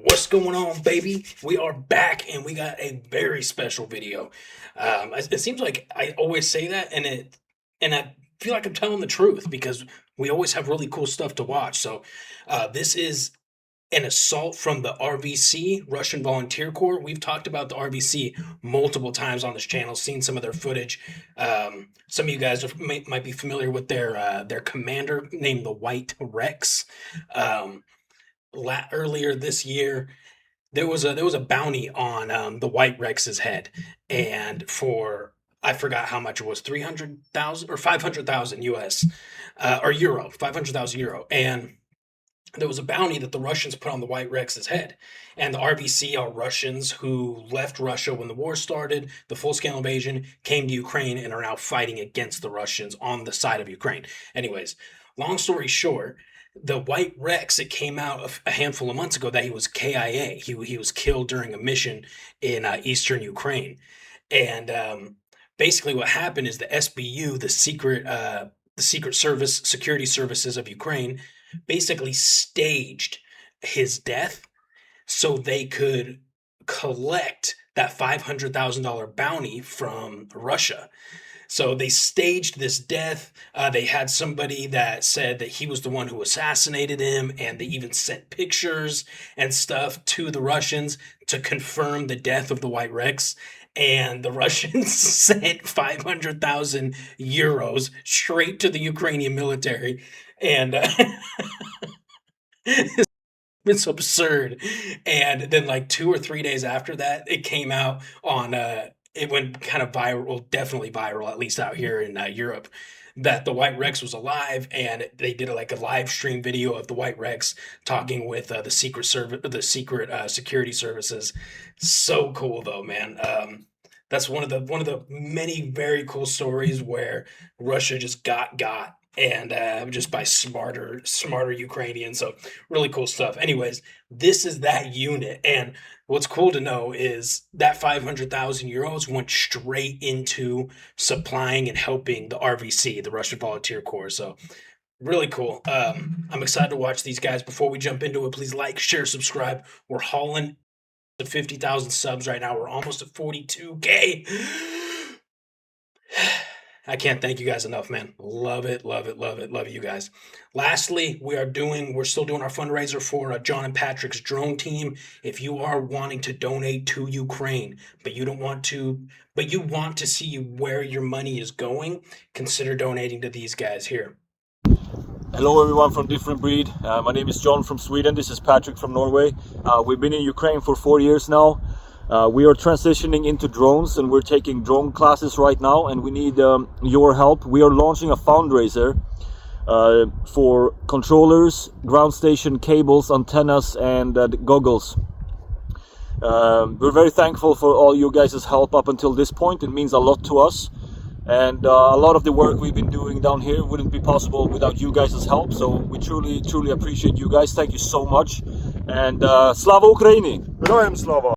What's going on, baby? We are back and we got a very special video. It seems like I always say that, and I feel like I'm telling the truth because we always have really cool stuff to watch. So, this is an assault from the RVC, Russian Volunteer Corps. We've talked about the RVC multiple times on this channel, seen some of their footage. Some of you guys might be familiar with their commander named the White Rex. Earlier this year, there was a bounty on the White Rex's head, and for I forgot how much it was, 300,000 or 500,000 US or euro, 500,000 euro, and there was a bounty that the Russians put on the White Rex's head. And the RVC are Russians who left Russia when the war started, the full-scale invasion, came to Ukraine, and are now fighting against the Russians on the side of Ukraine. Anyways, long story short, the White Rex, it came out a handful of months ago that he was KIA. He was killed during a mission in eastern Ukraine. And basically what happened is the SBU, the Secret Service, Security Services of Ukraine, basically staged his death so they could collect that $500,000 bounty from Russia. So they staged this death. They had somebody that said that he was the one who assassinated him, and they even sent pictures and stuff to the Russians to confirm the death of the White Rex. And the Russians sent 500,000 euros straight to the Ukrainian military. And it's absurd. And then like 2 or 3 days after that, it came out on it went kind of viral, definitely viral, at least out here in Europe, that the White Rex was alive, and they did like a live stream video of the White Rex talking with the secret security services. So cool though, man. That's one of the many very cool stories where Russia just got and just by smarter Ukrainians. So really cool stuff. Anyways, this is that unit, and what's cool to know is that 500,000 euros went straight into supplying and helping the RVC, the Russian Volunteer Corps. So really cool. I'm excited to watch these guys. Before we jump into it, please like, share, subscribe. We're hauling to 50,000 subs right now. We're almost at 42K. I can't thank you guys enough, man. Love it, love it, love it, love you guys. Lastly, we're still doing our fundraiser for John and Patrick's drone team. If you are wanting to donate to Ukraine, but you want to see where your money is going, consider donating to these guys here. Hello everyone from Different Breed. My name is John from Sweden. This is Patrick from Norway. We've been in Ukraine for 4 years now. We are transitioning into drones, and we're taking drone classes right now, and we need your help. We are launching a fundraiser for controllers, ground station cables, antennas, and goggles. We're very thankful for all you guys' help up until this point. It means a lot to us, and a lot of the work we've been doing down here wouldn't be possible without you guys' help. So we truly appreciate you guys. Thank you so much, and Slava Ukraini! Героям слава!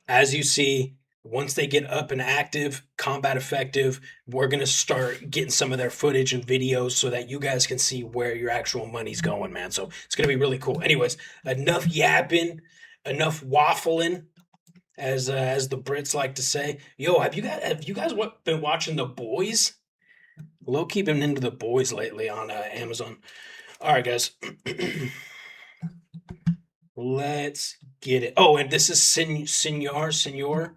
As you see, once they get up and active, combat effective, we're going to start getting some of their footage and videos so that you guys can see where your actual money's going, man. So it's going to be really cool. Anyways, enough yapping, enough waffling, as the Brits like to say. Yo, have you guys been watching The Boys? Low-key been into The Boys lately on Amazon. All right, guys. Let's get it. Oh, and this is Senor.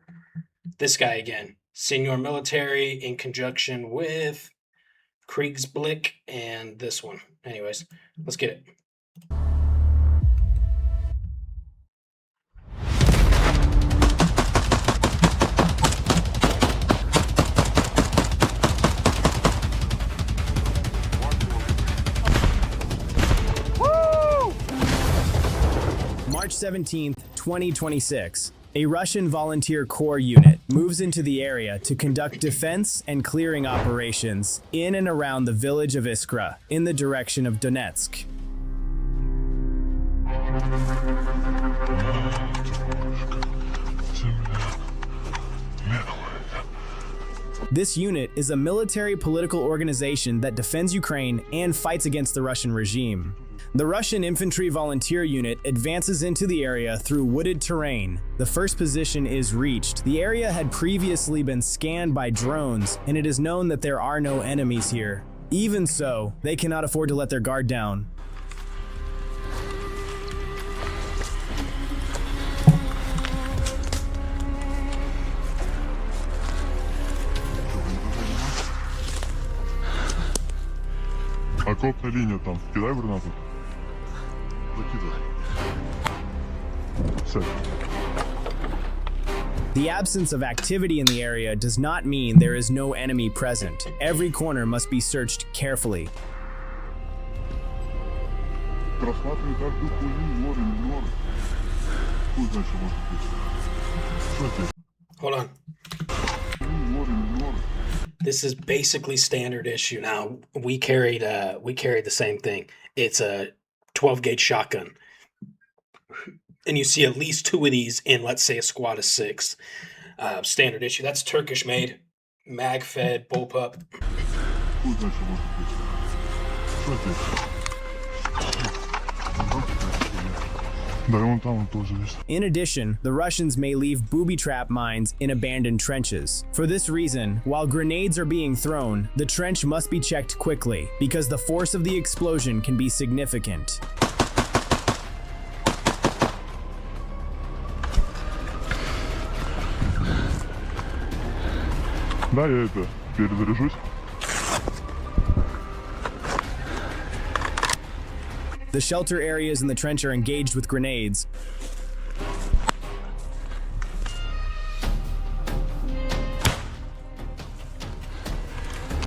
This guy again. Senor Military in conjunction with Kriegsblick and this one. Anyways, let's get it. March 17th, 2026, a Russian volunteer corps unit moves into the area to conduct defense and clearing operations in and around the village of Iskra in the direction of Donetsk. This unit is a military political organization that defends Ukraine and fights against the Russian regime. The Russian infantry volunteer unit advances into the area through wooded terrain. The first position is reached. The area had previously been scanned by drones, and it is known that there are no enemies here. Even so, they cannot afford to let their guard down. Окопная линия там. Кидай гранату. Закидывай. Все. The absence of activity in the area does not mean there is no enemy present. Every corner must be searched carefully. Просматривай каждую хуйню, норы, не норы. Хуй знает, что может быть. Что здесь? Hold on. Норы, не норы. This is basically standard issue now. We carried the same thing. It's a 12 gauge shotgun. And you see at least 2 of these in, let's say, a squad of 6. Standard issue. That's Turkish made, mag fed, bullpup. Хуй знает, что может быть. Что здесь? Да, и вон там он тоже есть. In addition, the Russians may leave booby trap mines in abandoned trenches. For this reason, while grenades are being thrown, the trench must be checked quickly, because the force of the explosion can be significant. Да, я это перезаряжусь. The shelter areas in the trench are engaged with grenades.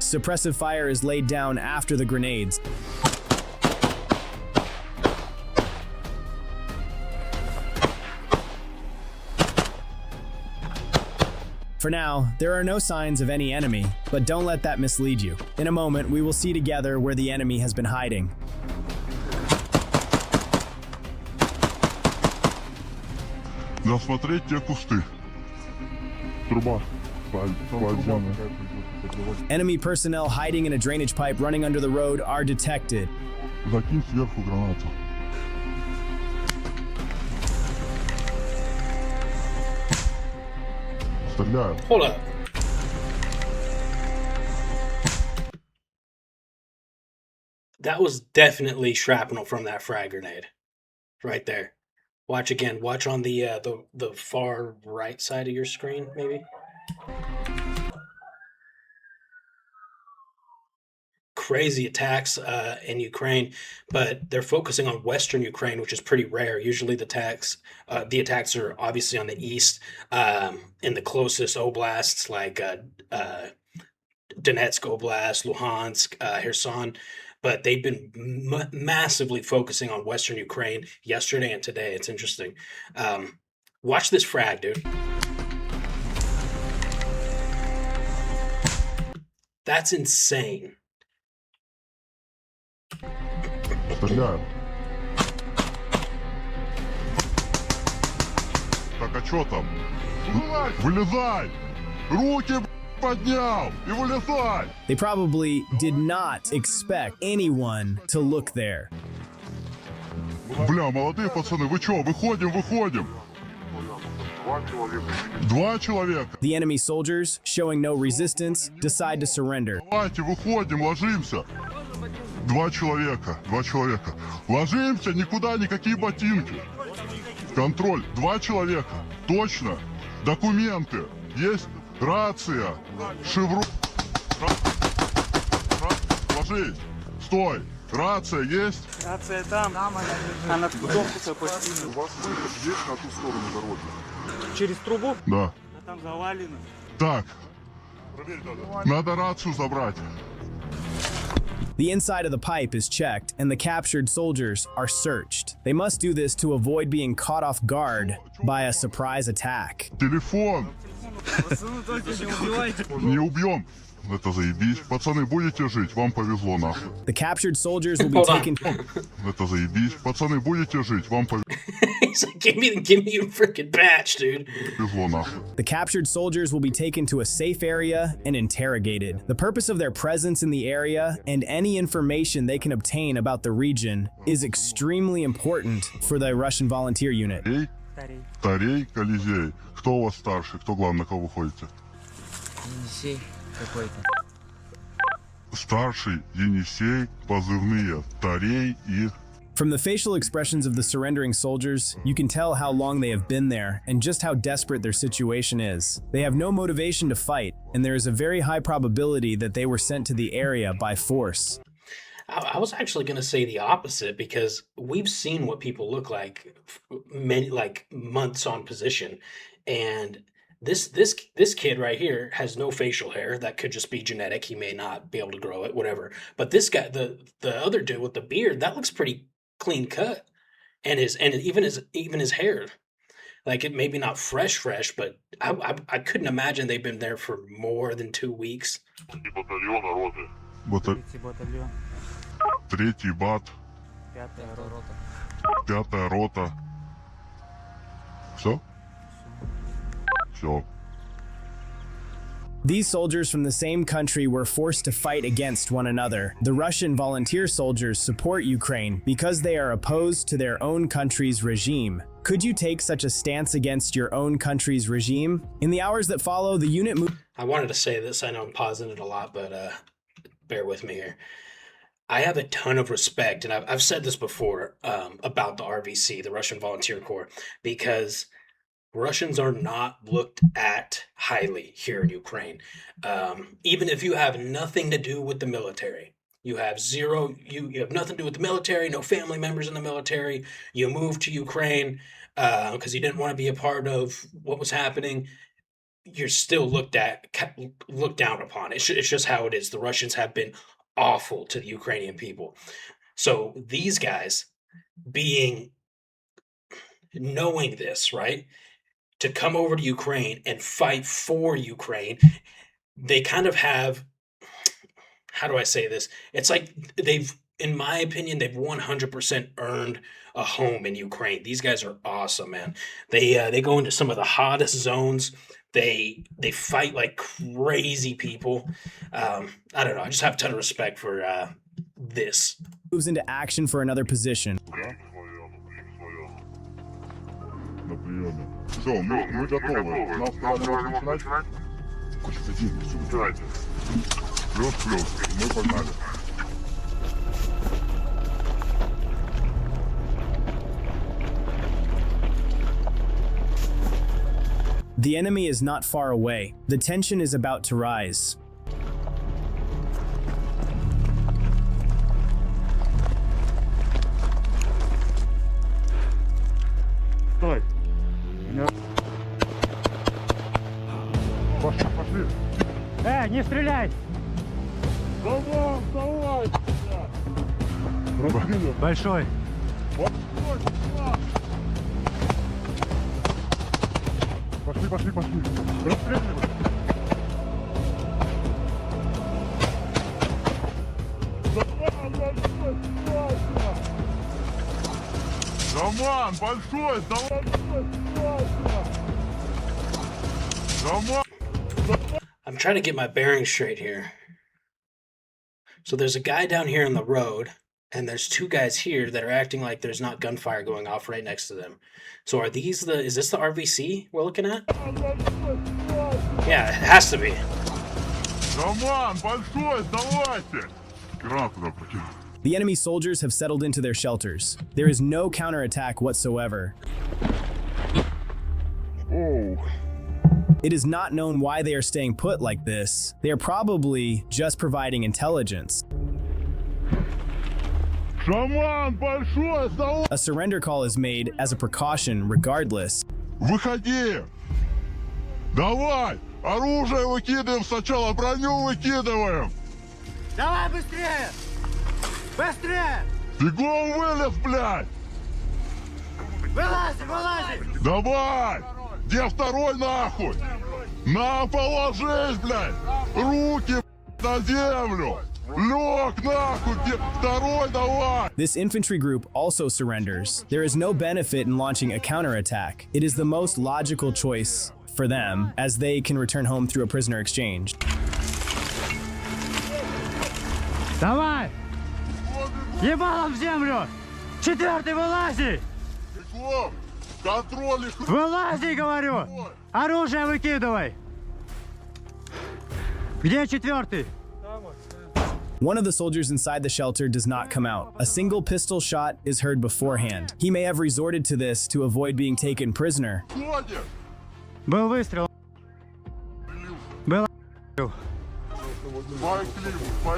Suppressive fire is laid down after the grenades. For now, there are no signs of any enemy, but don't let that mislead you. In a moment, we will see together where the enemy has been hiding. Засмотреть те кусты. Труба. Подземная. Enemy personnel hiding in a drainage pipe running under the road are detected. Закинь сверху гранату. Стреляю. Hold up. That was definitely shrapnel from that frag grenade. Right there. Watch again. Watch on the far right side of your screen, maybe. Crazy attacks in Ukraine, but they're focusing on Western Ukraine, which is pretty rare. Usually, the attacks are obviously on the east, in the closest oblasts like Donetsk Oblast, Luhansk, Kherson. But they've been massively focusing on Western Ukraine yesterday and today. It's interesting. Watch this frag, dude. That's insane. Стреляю. Так, а чё там? Вылезай! Руки поднял и вылезай! They probably did not expect anyone to look there. Бля, молодые пацаны, вы чё? Выходим, выходим! 2 человека. The enemy soldiers, showing no resistance, decide to surrender. Давайте, выходим, ложимся. 2 человека, 2 человека. Ложимся, никуда, никакие ботинки. Контроль, 2 человека. Точно. Документы. Есть рация. Шеврон. Ложись. Стой. Рация есть? Рация там. А над кудовку почти. У вас выход есть на ту сторону дороги? Через трубу? Да. А там завалено. Так. Надо рацию забрать. The inside of the pipe is checked, and the captured soldiers are searched. They must do this to avoid being caught off guard by a surprise attack. Телефон. Не убьем. Это заебись. Пацаны, будете жить? Вам повезло, нахуй. The captured soldiers will be Hold on. taken. Это заебись. Пацаны, будете жить? Вам He's like, give me your freaking patch, dude. повезло, нахуй. The captured soldiers will be taken to a safe area and interrogated. The purpose of their presence in the area and any information they can obtain about the region is extremely important for the Russian volunteer unit. Тарей? Старей. Тарей, Колизей. Кто у вас старший? Кто главный, на кого вы ходите? Енисей какой-то. Старший, Енисей, позывные Тарей и... From the facial expressions of the surrendering soldiers, you can tell how long they have been there and just how desperate their situation is. They have no motivation to fight, and there is a very high probability that they were sent to the area by force. I was actually going to say the opposite because we've seen what people look like months on position, and this kid right here has no facial hair. That could just be genetic. He may not be able to grow it, whatever. But this guy, the other dude with the beard, that looks pretty clean cut, and even his hair, like it maybe not fresh, but I couldn't imagine they've been there for more than 2 weeks. Третий батальон. Третий бат, Пятая рота. пятая рота. Все? Все. These soldiers from the same country were forced to fight against one another. The Russian volunteer soldiers support Ukraine because they are opposed to their own country's regime. Could you take such a stance against your own country's regime? In the hours that follow, the unit moved. I wanted to say this. I know I'm pausing it a lot, but bear with me here. I have a ton of respect, and I've said this before about the RVC, the Russian Volunteer Corps, because Russians are not looked at highly here in Ukraine. Even if you have nothing to do with the military, you have nothing to do with the military, no family members in the military, you moved to Ukraine because you didn't want to be a part of what was happening, you're still looked down upon. It's just how it is. The Russians have been awful to the Ukrainian people. So these guys knowing this, right? To come over to Ukraine and fight for Ukraine, they kind of have, how do I say this? It's like in my opinion, they've 100% earned a home in Ukraine. These guys are awesome, man. They go into some of the hottest zones. They fight like crazy people. I don't know. I just have a ton of respect for this. Moves into action for another position. На приеме. Все, мы готовы. Нам правильно начинать? Давайте. Плюс. Мы погнали. The enemy is not far away. The tension is about to rise. Стой. Пошли. Не стреляй! Давай! Большой. Пошли. Расстреливай. Роман, большой, давай. Роман. I'm trying to get my bearings straight here. So there's a guy down here on the road, and there's two guys here that are acting like there's not gunfire going off right next to them. So is this the RVC we're looking at? Yeah, it has to be. Роман, большой, давайте. Гранату туда прокинул. The enemy soldiers have settled into their shelters. There is no counterattack whatsoever. Оу. It is not known why they are staying put like this. They are probably just providing intelligence. Шаман, большой, давай. A surrender call is made as a precaution regardless. Выходи. Давай. Оружие выкидываем сначала, броню выкидываем. Давай быстрее! Быстрее! Бегом вылез, блядь. Вылазь! Давай. Где второй нахуй? На, положись, блядь. Руки. На землю! Лёг нахуй! Второй давай! This infantry group also surrenders. There is no benefit in launching a counterattack. It is the most logical choice for them, as they can return home through a prisoner exchange. Давай! Ебалом в землю! Четвертый, вылази! Бегом! Контроль их! Вылази, говорю! Оружие выкидывай! Где четвертый? One of the soldiers inside the shelter does not come out. A single pistol shot is heard beforehand. He may have resorted to this to avoid being taken prisoner. Ходит! Был выстрел. Был. По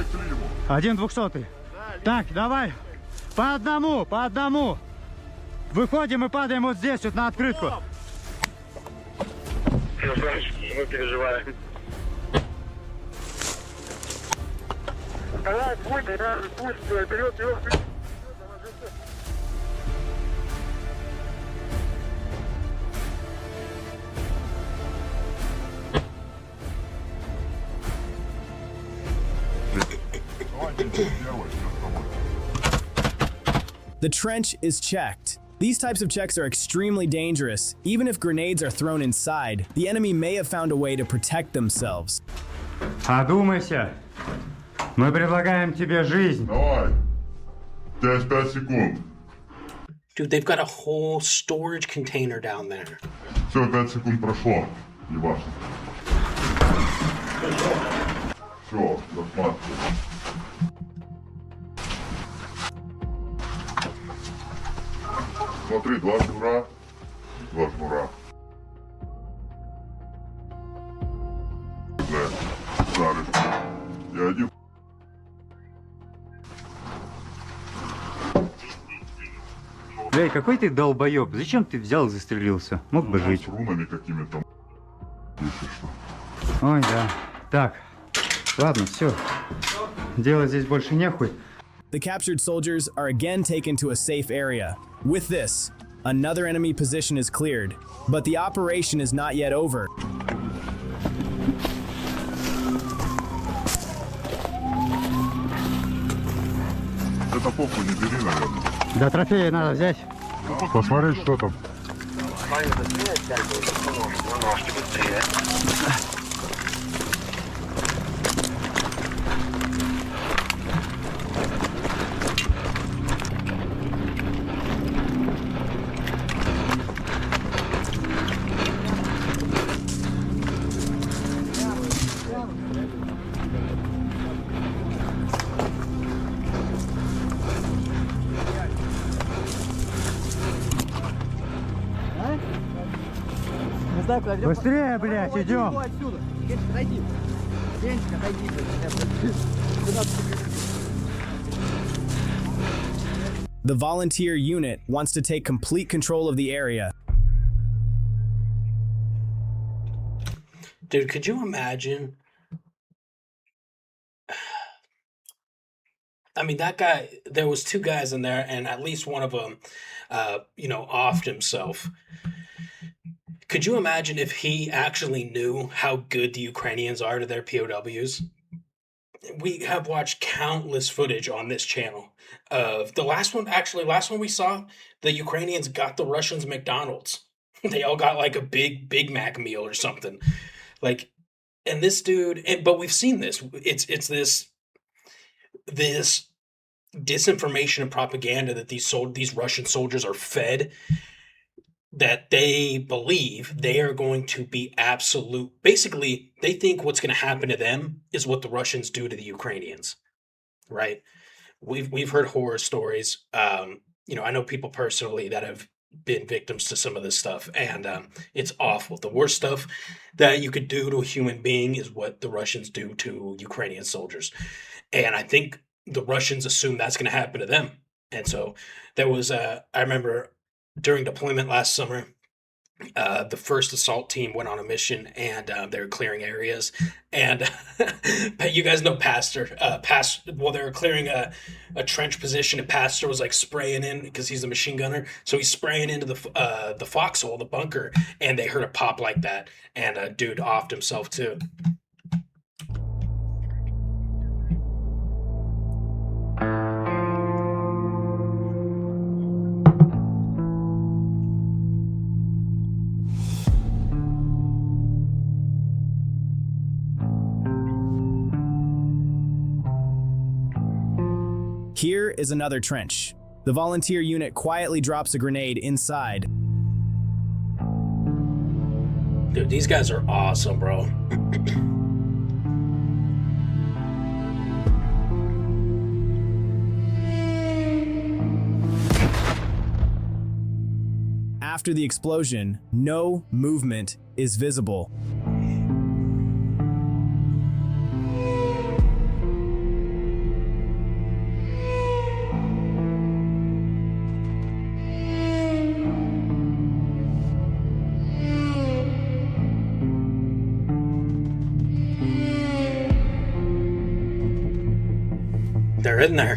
климу! Один 200-й. Так, давай. По одному, по одному. Выходим и падаем вот здесь, вот на открытку. Мы переживаем. Давай, пусть, вперед, вперед. The trench is checked. These types of checks are extremely dangerous. Even if grenades are thrown inside, the enemy may have found a way to protect themselves. Одумайся. Мы предлагаем тебе жизнь. Давай! 5 секунд. Dude, they've got a whole storage container down there. Все, 5 секунд прошло. Ебаш. Все, засматривай. Смотри, 2 шнура. 2 шнура. Да, жаришь. Я один. Блядь, какой ты долбоеб. Зачем ты взял и застрелился? Мог бы жить. С рунами какими-то. Если что. Ой, да. Так. Ладно, все. Делать здесь больше нехуй. The captured soldiers are again taken to a safe area. With this, another enemy position is cleared, but the operation is not yet over. Это похуй не бери, наверное. Да, трофеи надо взять. Посмотреть, что там. Быстрее, блядь, идем. The volunteer unit wants to take complete control of the area. Dude, could you imagine? I mean, that guy, there was 2 guys in there, and at least one of them, offed himself. Could you imagine if he actually knew how good the Ukrainians are to their POWs? We have watched countless footage on this channel of the last one we saw, the Ukrainians got the Russians McDonald's. They all got like a Big Mac meal or something. Like, and this dude, but we've seen this. It's this disinformation and propaganda that these Russian soldiers are fed, that they believe they are going to be absolute. Basically, they think what's going to happen to them is what the Russians do to the Ukrainians, right? We've heard horror stories. I know people personally that have been victims to some of this stuff, and it's awful. The worst stuff that you could do to a human being is what the Russians do to Ukrainian soldiers, and I think the Russians assume that's going to happen to them. And so there was I remember during deployment last summer, the first assault team went on a mission, and they were clearing areas. And you guys know Pastor. They were clearing a trench position, and Pastor was like spraying in because he's a machine gunner. So he's spraying into the foxhole, the bunker, and they heard a pop like that, and a dude offed himself too. Here is another trench. The volunteer unit quietly drops a grenade inside. Dude, these guys are awesome, bro. After the explosion, no movement is visible. They're in there.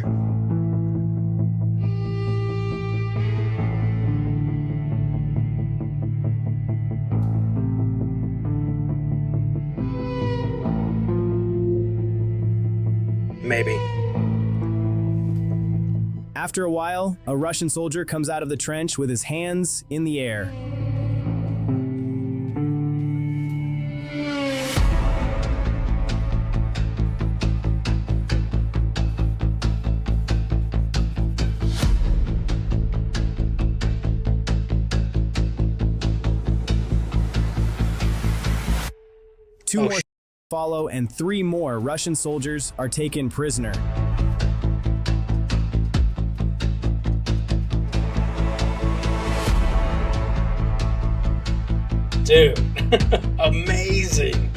Maybe. After a while, a Russian soldier comes out of the trench with his hands in the air. Two more follow, and 3 more Russian soldiers are taken prisoner. Dude, amazing.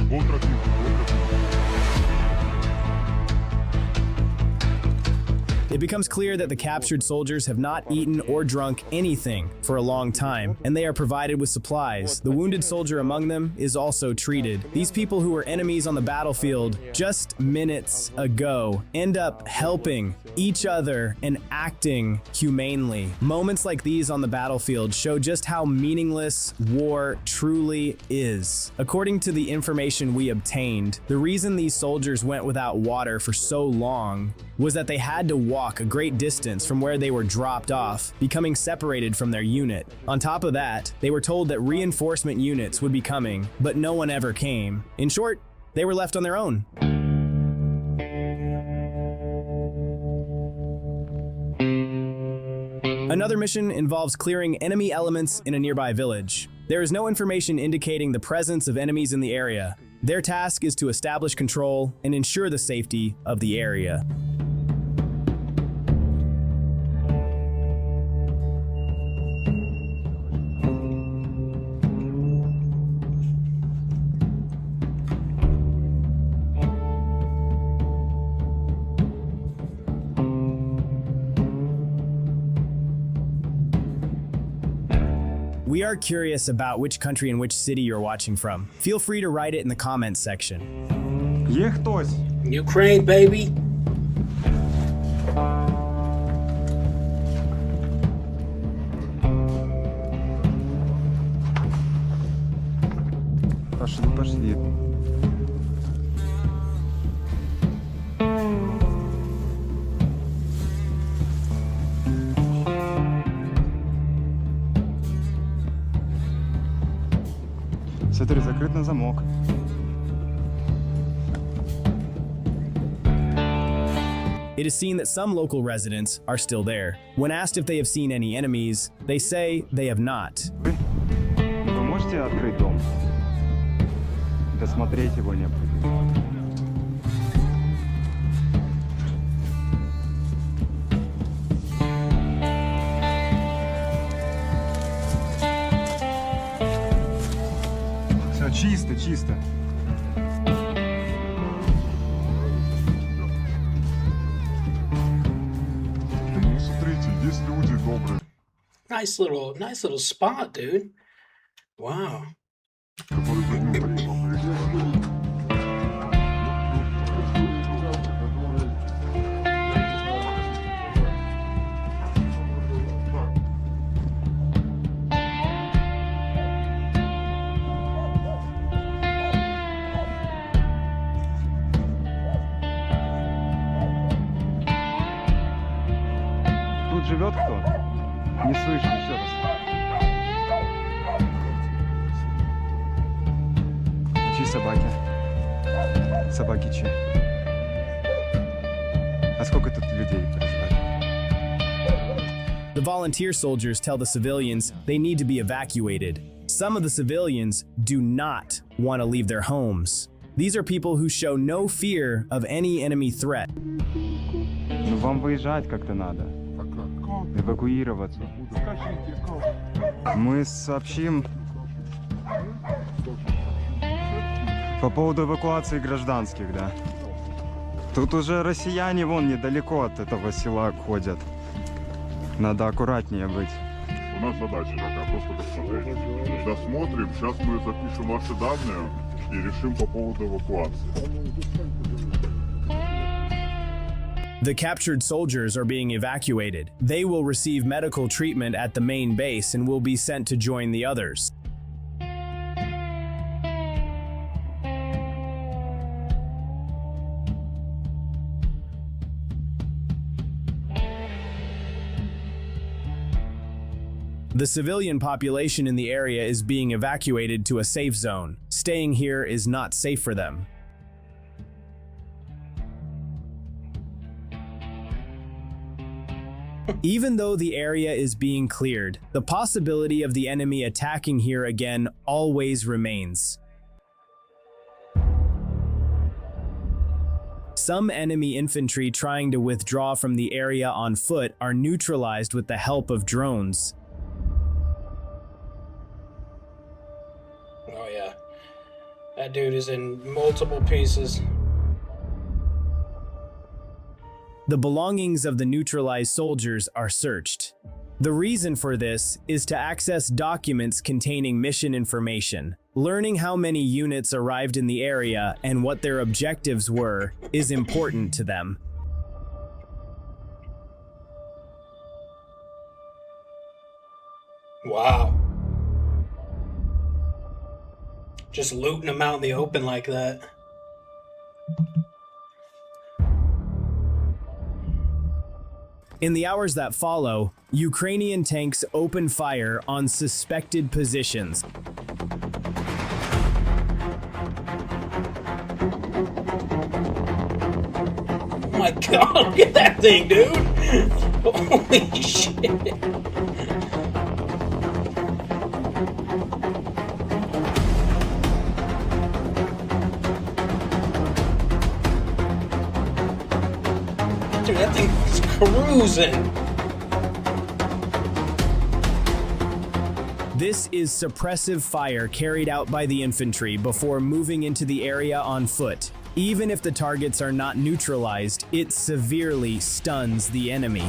It becomes clear that the captured soldiers have not eaten or drunk anything for a long time, and they are provided with supplies. The wounded soldier among them is also treated. These people who were enemies on the battlefield just minutes ago end up helping each other and acting humanely. Moments like these on the battlefield show just how meaningless war truly is. According to the information we obtained, the reason these soldiers went without water for so long was that they had to walk a great distance from where they were dropped off, becoming separated from their unit. On top of that, they were told that reinforcement units would be coming, but no one ever came. In short, they were left on their own. Another mission involves clearing enemy elements in a nearby village. There is no information indicating the presence of enemies in the area. Their task is to establish control and ensure the safety of the area. We are curious about which country and which city you're watching from. Feel free to write it in the comments section. Є хтось? Ukraine, baby. Пошли, пошли. Смотри, закрыт на замок. It is seen that some local residents are still there. When asked if they have seen any enemies, they say they have not. Вы можете открыть дом? Досмотреть его необходимо. Все чисто, чисто. Ну, смотрите, есть люди добрые, Nice little spot, dude. Wow. которые дают такие вам. Тут живет кто? Не слышу еще раз. Чьи собаки? Собаки чьи? А сколько тут людей проживает? The volunteer soldiers tell the civilians they need to be evacuated. Some of the civilians do not want to leave their homes. These are people who show no fear of any enemy threat. Ну вам выезжать как-то надо. А как? Эвакуироваться. Скажите, как? Мы сообщим по поводу эвакуации гражданских, да. Тут уже россияне вон недалеко от этого села ходят. Надо аккуратнее быть. У нас задача такая, просто досмотреть. Досмотрим, сейчас мы запишем ваши данные и решим по поводу эвакуации. The captured soldiers are being evacuated. They will receive medical treatment at the main base and will be sent to join the others. The civilian population in the area is being evacuated to a safe zone. Staying here is not safe for them. Even though the area is being cleared, the possibility of the enemy attacking here again always remains. Some enemy infantry trying to withdraw from the area on foot are neutralized with the help of drones. Oh yeah. That dude is in multiple pieces. The belongings of the neutralized soldiers are searched. The reason for this is to access documents containing mission information. Learning how many units arrived in the area and what their objectives were is important to them. Wow. Just looting them out in the open like that. In the hours that follow, Ukrainian tanks open fire on suspected positions. Oh my god, look at that thing, dude! Holy shit! Dude, that thing is cruising! This is suppressive fire carried out by the infantry before moving into the area on foot. Even if the targets are not neutralized, it severely stuns the enemy.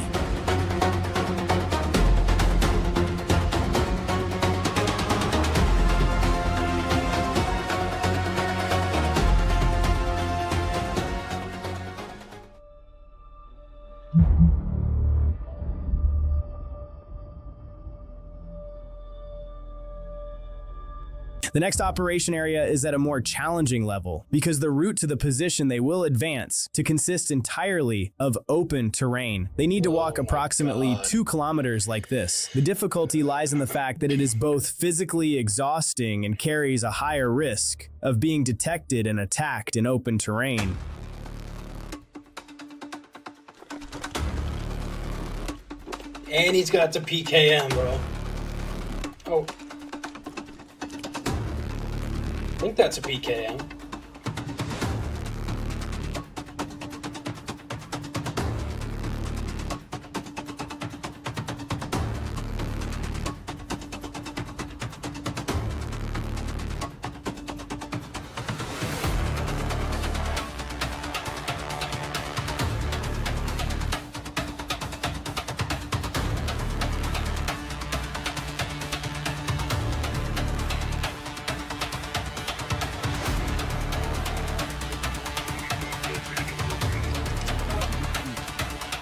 The next operation area is at a more challenging level because the route to the position they will advance to consist entirely of open terrain. They need to walk approximately 2 kilometers like this. The difficulty lies in the fact that it is both physically exhausting and carries a higher risk of being detected and attacked in open terrain. And he's got the PKM, bro. Oh. I think that's a PKM.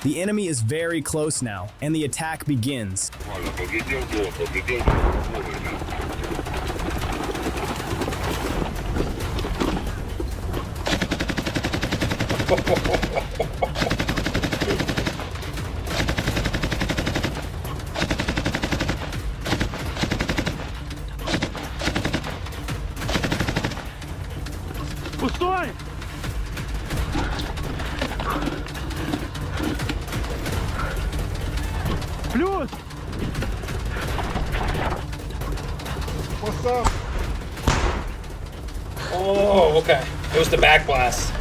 The enemy is very close now, and the attack begins. Пустой! Плюс! Oh, okay. It was the back blast.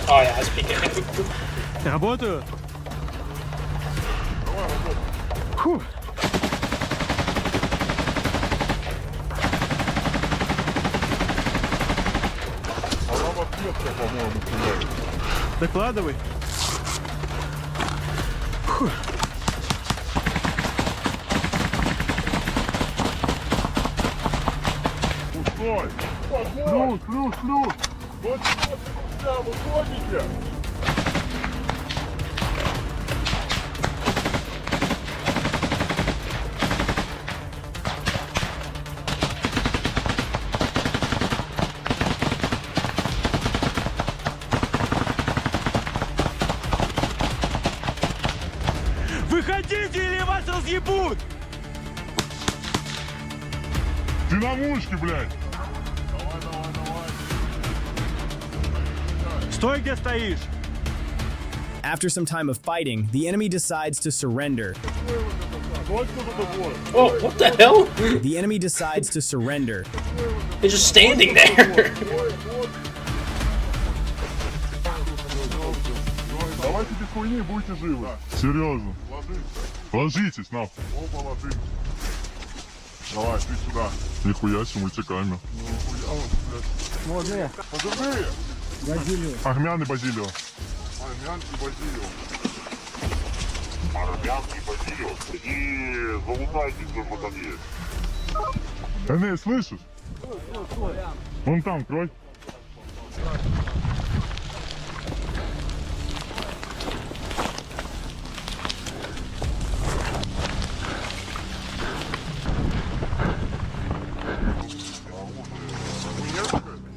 Oh yeah, I was peeking. Работаю. Фу. Она в ответке, по-моему, стреляет. Докладывай. Пустой! Плюс, плюс, плюс! Вот сюда, выходите! Выходите, или вас разъебут! Ты на мушке, блядь! Давай, давай, давай! Стой, где стоишь! After some time of fighting, the enemy decides to surrender. Точно за тобой! Oh, what the hell? The enemy decides to surrender. They're just standing there. Давайте без хуйни, будете живы. Серьезно. Ложитесь, нахуй. Оба ложитесь. Давай, ты сюда. Нихуя себе, мультикамер. Можно. Позывные. Базилио. Армян и Базилио. Армян и Базилио. Армян и Базилио. И залутайтесь в батареи. Эней, слышишь? Вон там, крой.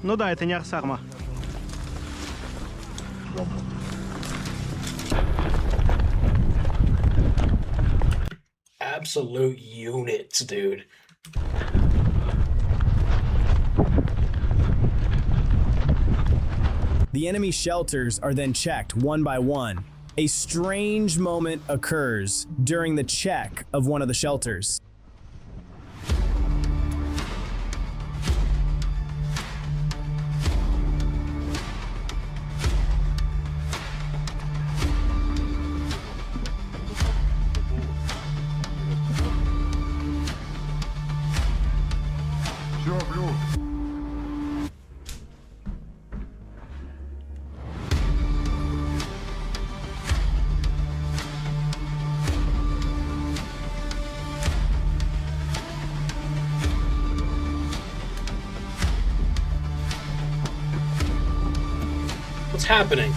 Ну да, это не Арсарма. Absolute units, dude. The enemy shelters are then checked one by one. A strange moment occurs during the check of one of the shelters. Все, плюс. What's happening?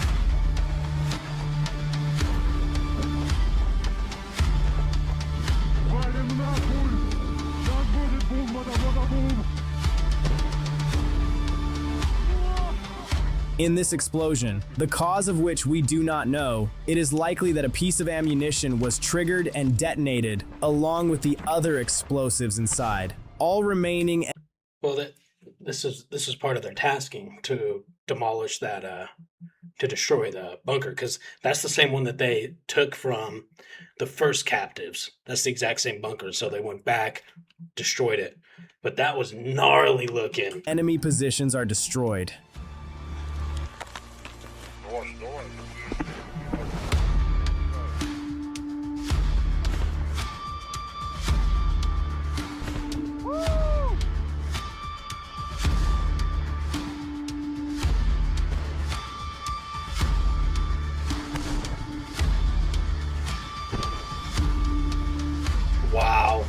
Валим нахуй! Сейчас будет бум, бада-бада-бум! In this explosion, the cause of which we do not know, it is likely that a piece of ammunition was triggered and detonated, along with the other explosives inside, all remaining. Well, this is part of their tasking to demolish that, to destroy the bunker, because that's the same one that they took from the first captives. That's the exact same bunker, so they went back, destroyed it. But that was gnarly looking. Enemy positions are destroyed. Wow.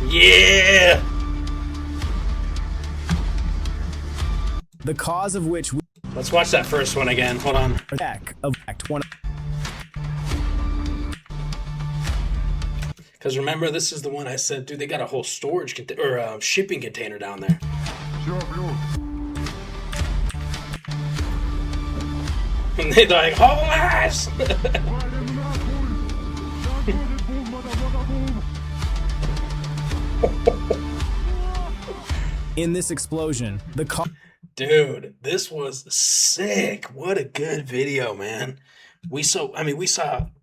Yeah! The cause of which we Let's watch that first one again. Hold on. check of Act 1. Because remember, this is the one I said, dude, they got a whole storage or shipping container down there. Все, плюс. And they're like, haul ass! Валим нахуй! Сейчас будет бум, бада-бада-бум! In this explosion, the cause. Dude, this was sick. What a good video, man. We saw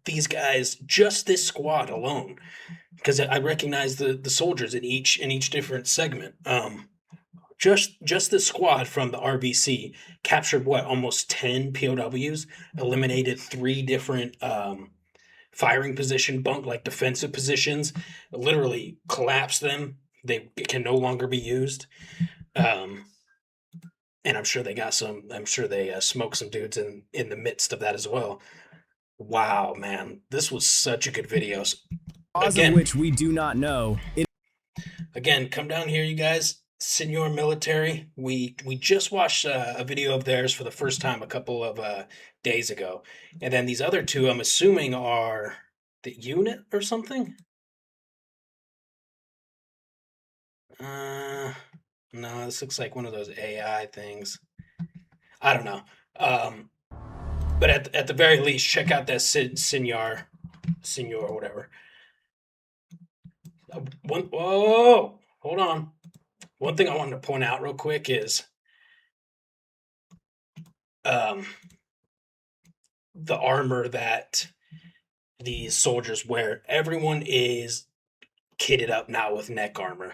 these guys, just this squad alone, because I recognize the soldiers in each different segment. Just this squad from the RVC captured what, almost 10 POWs, eliminated 3 different firing position bunk, like defensive positions, literally collapsed them. They can no longer be used. Um, and I'm sure they got some. I'm sure they smoked some dudes in the midst of that as well. Wow, man, this was such a good video. Cause of Again, which we do not know. again, come down here, you guys. Senior Military. We just watched a video of theirs for the first time a couple of days ago, and then these other two, I'm assuming, are the unit or something. No, this looks like one of those AI things. I don't know. But at the very least, check out that Senior, whatever. Whoa, hold on. One thing I wanted to point out real quick is the armor that these soldiers wear. Everyone is kitted up now with neck armor.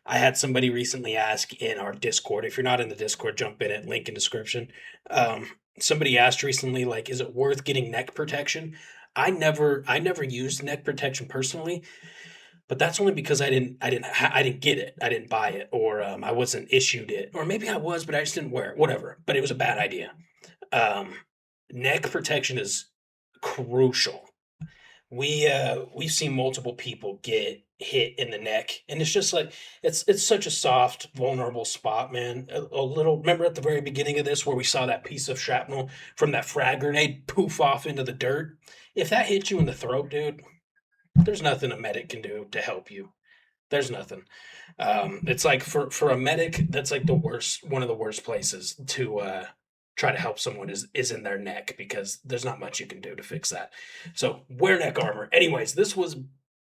I had somebody recently ask in our Discord. If you're not in the Discord, jump in at link in description. Somebody asked recently, like, is it worth getting neck protection? I never used neck protection personally, but that's only because I didn't get it. I didn't buy it, or I wasn't issued it, or maybe I was, but I just didn't wear it. Whatever. But it was a bad idea. Neck protection is crucial. We've seen multiple people get hit in the neck, and it's just like it's such a soft, vulnerable spot, man. A little. Remember at the very beginning of this where we saw that piece of shrapnel from that frag grenade poof off into the dirt? If that hit you in the throat, dude, there's nothing a medic can do to help you. There's nothing. It's like for a medic, that's like one of the worst places to try to help someone is in their neck, because there's not much you can do to fix that. So wear neck armor. Anyways, this was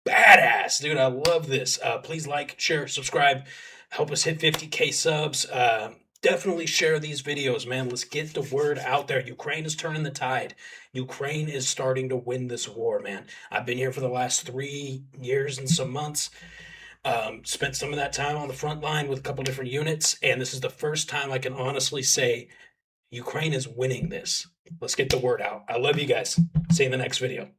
badass, dude. I love this. Please like, share, subscribe, help us hit 50K subs. Definitely share these videos, man. Let's get the word out there. Ukraine is turning the tide. Ukraine is starting to win this war, man. I've been here for the last 3 years and some months. Spent some of that time on the front line with a couple different units, and this is the first time I can honestly say Ukraine is winning this. Let's get the word out. I love you guys. See you in the next video.